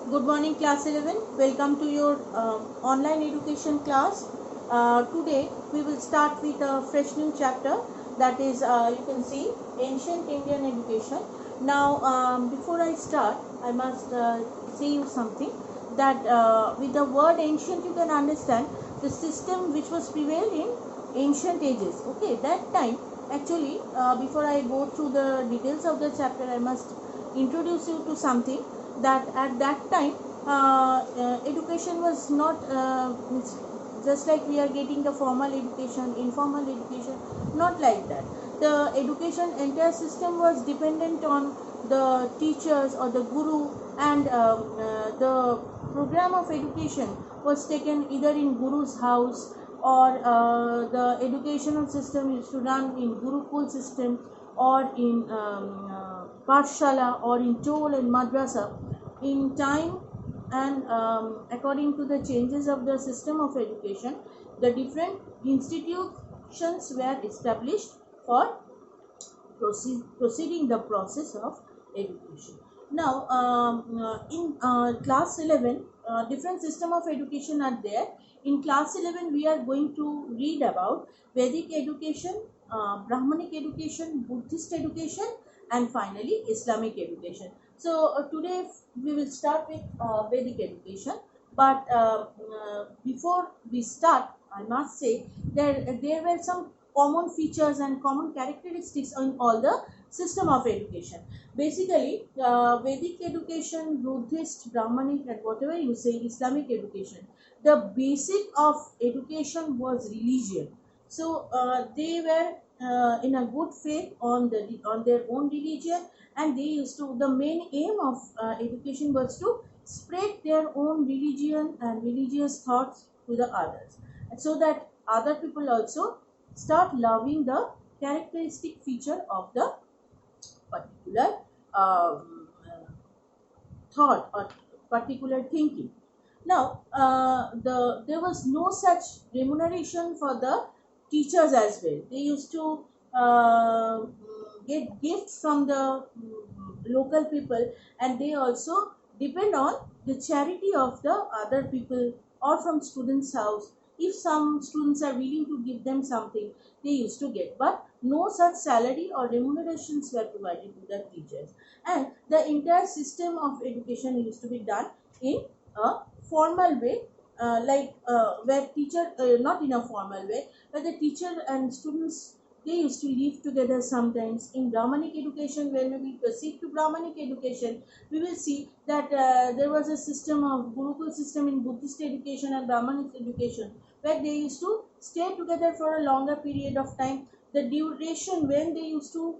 Good morning, class 11. Welcome to your online education class. Today we will start with a fresh new chapter, that is, you can see ancient Indian education. Now, before I start, I must say you something that with the word ancient, you can understand the system which was prevailed in ancient ages. Okay, that time actually, before I go through the details of the chapter, I must introduce you to something that at that time education was not just like we are getting the formal education, informal education, not like that. The education entire system was dependent on the teachers or the guru, and the program of education was taken either in guru's house, or the educational system used to run in gurukul system, or in pathshala, or in toll and madrasa. In time and according to the changes of the system of education, the different institutions were established for proceeding the process of education. Now, in class 11, different system of education are there. In class 11, we are going to read about Vedic education, Brahmanic education, Buddhist education, and finally Islamic education. So today we will start with Vedic education. But before we start, I must say there were some common features and common characteristics in all the system of education. Basically, Vedic education, Buddhist, Brahmanic, and whatever you say, Islamic education, the basic of education was religion. So they were in a good faith on their own religion, and they used to, the main aim of education was to spread their own religion and religious thoughts to the others, so that other people also start loving the characteristic feature of the particular thought or particular thinking. Now, there was no such remuneration for the teachers as well. They used to get gifts from the local people, and they also depend on the charity of the other people or from students' house. If some students are willing to give them something, they used to get, but no such salary or remunerations were provided to the teachers. And the entire system of education used to be done in a formal way, where teacher, not in a formal way, but the teacher and students, they used to live together sometimes. In Brahmanic education, when we will proceed to Brahmanic education, we will see that there was a system of Gurukul system in Buddhist education and Brahmanic education, where they used to stay together for a longer period of time. The duration when they used to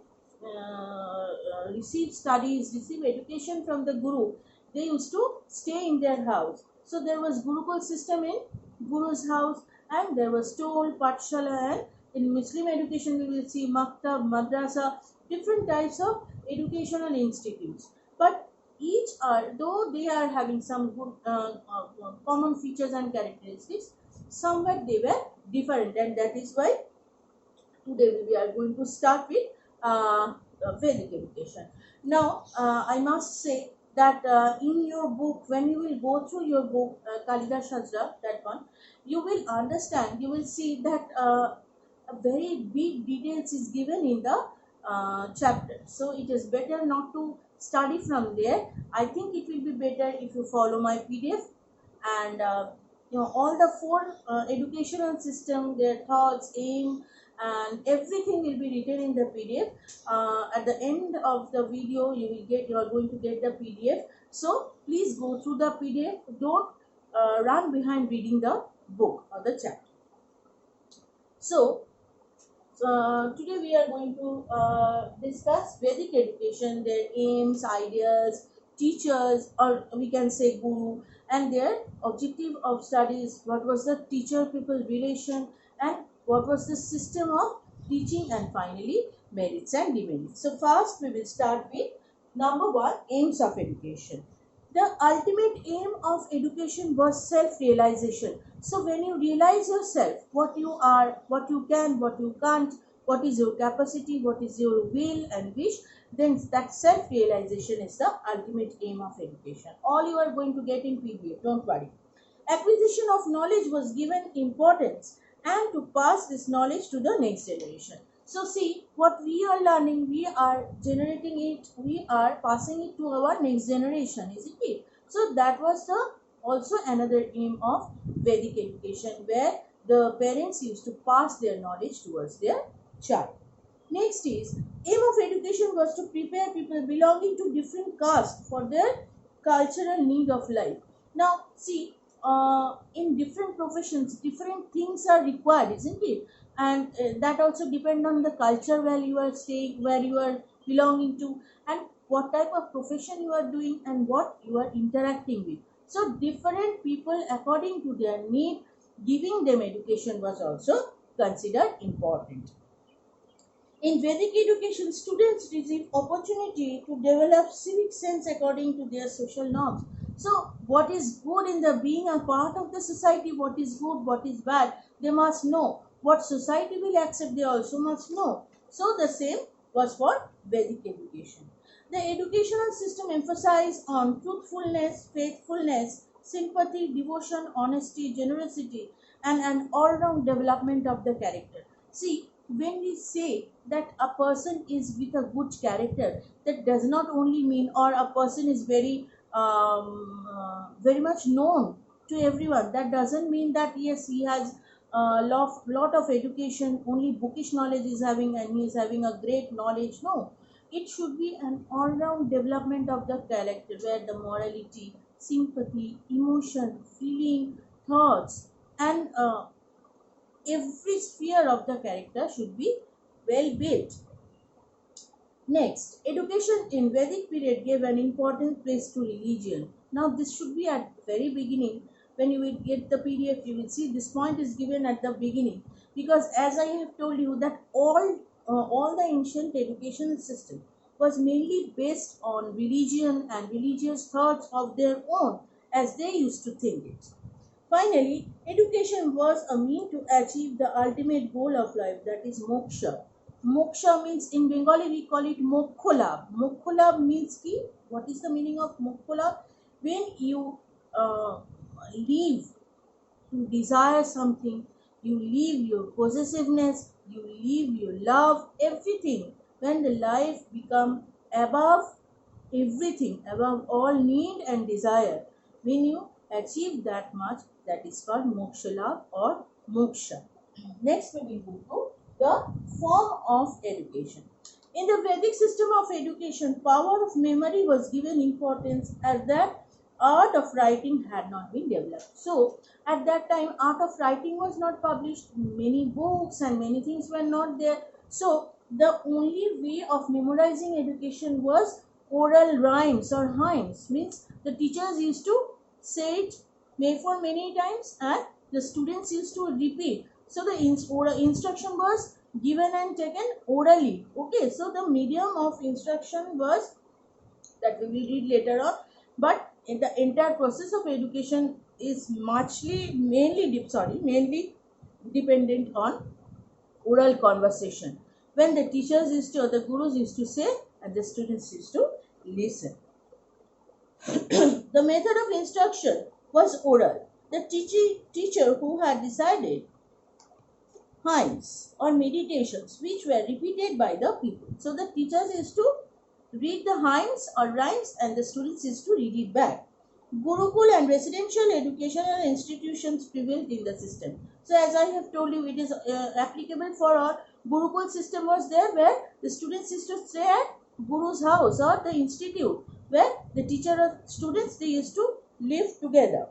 receive studies, receive education from the Guru, they used to stay in their house. So there was Gurukul system in Guru's house, and there was Toll, Pathshala, and in Muslim education we will see Maktab, Madrasa, different types of educational institutes. But each are, though they are having some good common features and characteristics, somewhat they were different, and that is why today we are going to start with Vedic education. Now, I must say that in your book, when you will go through your book, Kalidas Shastra, that one, you will understand, you will see that a very big details is given in the chapter. So it is better not to study from there. I think it will be better if you follow my PDF, and all the four educational system, their thoughts, aim, and everything will be written in the PDF. At the end of the video, you are going to get the PDF. So please go through the PDF. Don't run behind reading the book or the chapter. So today we are going to discuss Vedic education, their aims, ideas, teachers, or we can say guru, and their objective of studies, what was the teacher-pupil relation, and what was the system of teaching, and finally merits and demerits. So first we will start with number one, aims of education. The ultimate aim of education was self-realization. So when you realize yourself, what you are, what you can, what you can't, what is your capacity, what is your will and wish, then that self-realization is the ultimate aim of education. All you are going to get in PDF, don't worry. Acquisition of knowledge was given importance and to pass this knowledge to the next generation. So see, what we are learning, we are generating it, we are passing it to our next generation, isn't it? So that was the also another aim of Vedic education, where the parents used to pass their knowledge towards their child. Next is, aim of education was to prepare people belonging to different castes for their cultural need of life. Now see, in different professions different things are required, isn't it? And that also depend on the culture where you are staying, where you are belonging to, and what type of profession you are doing and what you are interacting with. So different people according to their need, giving them education was also considered important. In Vedic education, students receive opportunity to develop civic sense according to their social norms. So, what is good in the being a part of the society, what is good, what is bad, they must know. What society will accept, they also must know. So, the same was for Vedic education. The educational system emphasized on truthfulness, faithfulness, sympathy, devotion, honesty, generosity, and an all-round development of the character. See, when we say that a person is with a good character, that does not only mean, or a person is very much known to everyone, that doesn't mean that yes, he has a lot of education, only bookish knowledge is having and he is having a great knowledge. No, it should be an all-round development of the character, where the morality, sympathy, emotion, feeling, thoughts, and every sphere of the character should be well built. Next, education in Vedic period gave an important place to religion. Now this should be at very beginning. When you will get the PDF, you will see this point is given at the beginning, because as I have told you that all the ancient educational system was mainly based on religion and religious thoughts of their own, as they used to think it. Finally, education was a mean to achieve the ultimate goal of life, that is moksha. Moksha means, in Bengali we call it mokholab. Mokholab means ki, what is the meaning of mokholab? When you leave to desire something, you leave your possessiveness, you leave your love, everything. When the life become above everything, above all need and desire, when you achieve that much, that is called moksha or moksha. Next we will go to the form of education. In the Vedic system of education, power of memory was given importance, as that art of writing had not been developed. So at that time art of writing was not published, many books and many things were not there. So the only way of memorizing education was oral rhymes or hymns, means the teachers used to say it for many times and the students used to repeat. So the instruction was given and taken orally. Okay, so the medium of instruction was, that we will read later on, but in the entire process of education is mainly dependent on oral conversation, when the teachers used to, or the gurus used to say and the students used to listen. The method of instruction was oral. The teacher who had decided hymns or meditations which were repeated by the people. So the teachers used to read the hymns or rhymes and the students used to read it back. Gurukul and residential educational institutions prevailed in the system. So as I have told you, it is applicable for all. Gurukul system was there, where the students used to stay at Guru's house or the institute, where the teacher or students, they used to live together.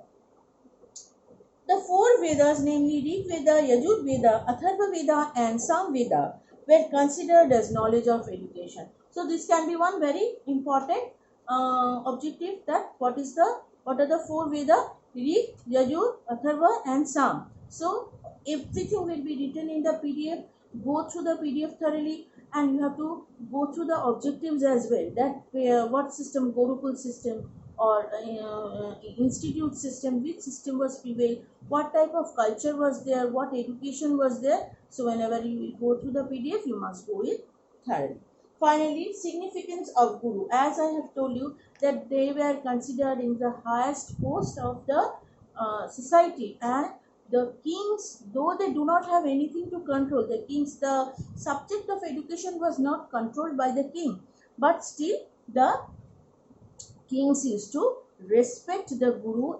The four Vedas, namely Rig Veda, Yajur Veda, Atharva Veda and Sam Veda, were considered as knowledge of education. So this can be one very important objective, that what are the four Veda? Rig, Yajur, Atharva and Sam. So everything will be written in the PDF. Go through the PDF thoroughly, and you have to go through the objectives as well, that what system, Gurukul system, or institute system, which system was prevailed, what type of culture was there, what education was there. So whenever you will go through the PDF, you must go it thoroughly. Finally, significance of Guru. As I have told you that they were considered in the highest post of the society, and the kings, though they do not have anything to control, the kings, the subject of education was not controlled by the king, but still the kings used to respect the guru,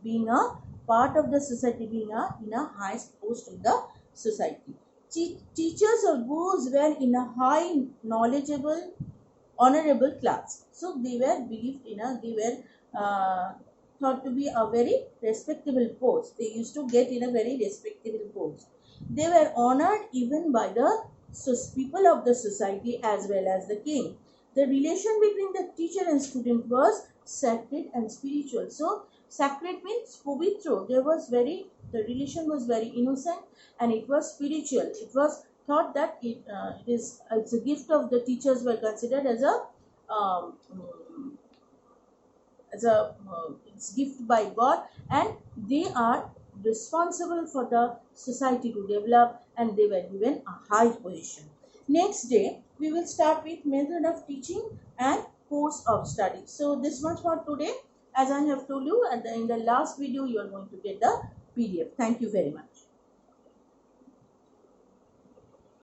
being a part of the society, being in a highest post in the society. Teachers or gurus were in a high knowledgeable, honorable class. So they were believed in a, they were thought to be a very respectable post. They used to get in a very respectable post. They were honored even by the people of the society as well as the king. The relation between the teacher and student was sacred and spiritual. So sacred means povitro. There was very, the relation was very innocent and it was spiritual. It was thought that it's a gift of the teachers were considered as a um, it's gift by God, and they are responsible for the society to develop, and they were given a high position. Next day we will start with method of teaching and course of study. So this much for today. As I have told you, in the last video you are going to get the PDF. Thank you very much.